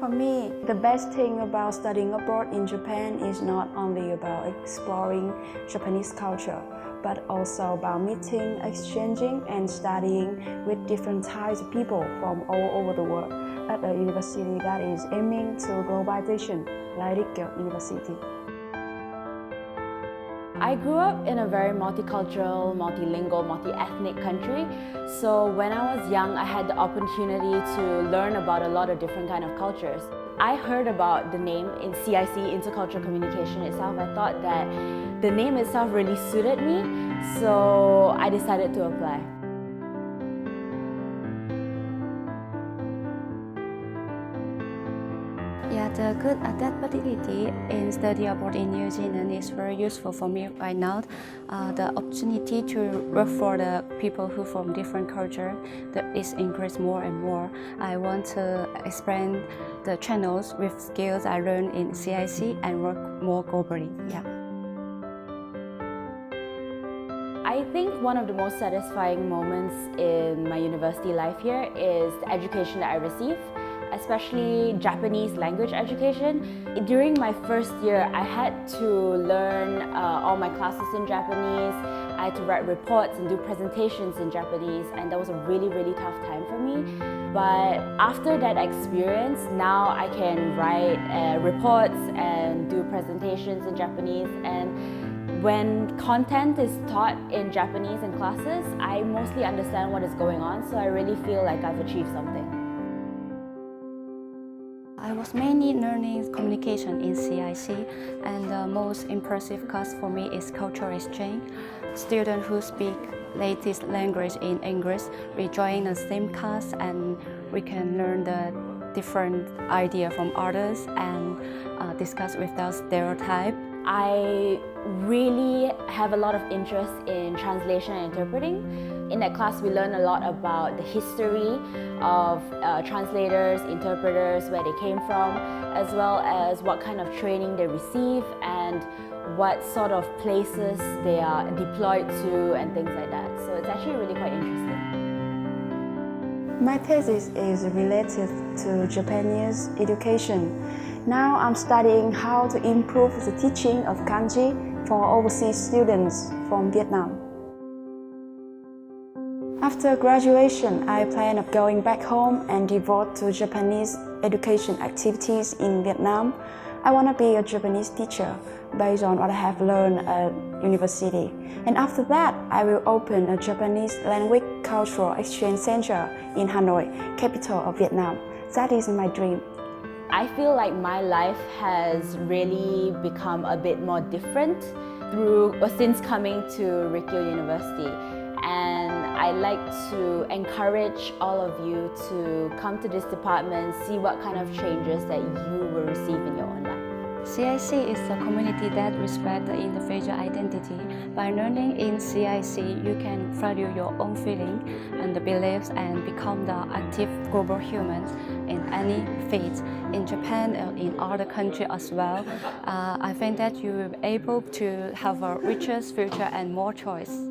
For me, the best thing about studying abroad in Japan is not only about exploring Japanese culture, but also about meeting, exchanging, and studying with different types of people from all over the world at a university that is aiming to globalization, like University. I grew up in a very multicultural, multilingual, multi-ethnic country. So when I was young, I had the opportunity to learn about a lot of different kind of cultures. I heard about the name in CIC, Intercultural Communication itself. I thought that the name itself really suited me, so I decided to apply. Yeah, the good adaptability in study abroad in New Zealand is very useful for me right now. The opportunity to work for the people who from different culture that is increased more and more. I want to expand the channels with skills I learned in CIC and work more globally. Yeah. I think one of the most satisfying moments in my university life here is the education that I receive, especially Japanese language education. During my first year, I had to learn all my classes in Japanese. I had to write reports and do presentations in Japanese, and that was a really, really tough time for me. But after that experience, now I can write reports and do presentations in Japanese. And when content is taught in Japanese in classes, I mostly understand what is going on, so I really feel like I've achieved something. I was mainly learning communication in CIC, and the most impressive class for me is cultural exchange. Students who speak latest language in English, we join the same class and we can learn the different idea from others and discuss without stereotype. I really have a lot of interest in translation and interpreting. In that class, we learn a lot about the history of translators, interpreters, where they came from, as well as what kind of training they receive and what sort of places they are deployed to and things like that. So it's actually really quite interesting. My thesis is related to Japanese education. Now I'm studying how to improve the teaching of kanji for overseas students from Vietnam. After graduation, I plan on going back home and devote to Japanese education activities in Vietnam. I want to be a Japanese teacher based on what I have learned at university. And after that, I will open a Japanese language cultural exchange center in Hanoi, capital of Vietnam. That is my dream. I feel like my life has really become a bit more different since coming to Rikkyo University. And I like to encourage all of you to come to this department, see what kind of changes that you will receive in your own life. CIC is a community that respects the individual identity. By learning in CIC, you can value your own feelings and the beliefs and become the active global humans in any field. In Japan and in other countries as well, I think that you will be able to have a richer future and more choice.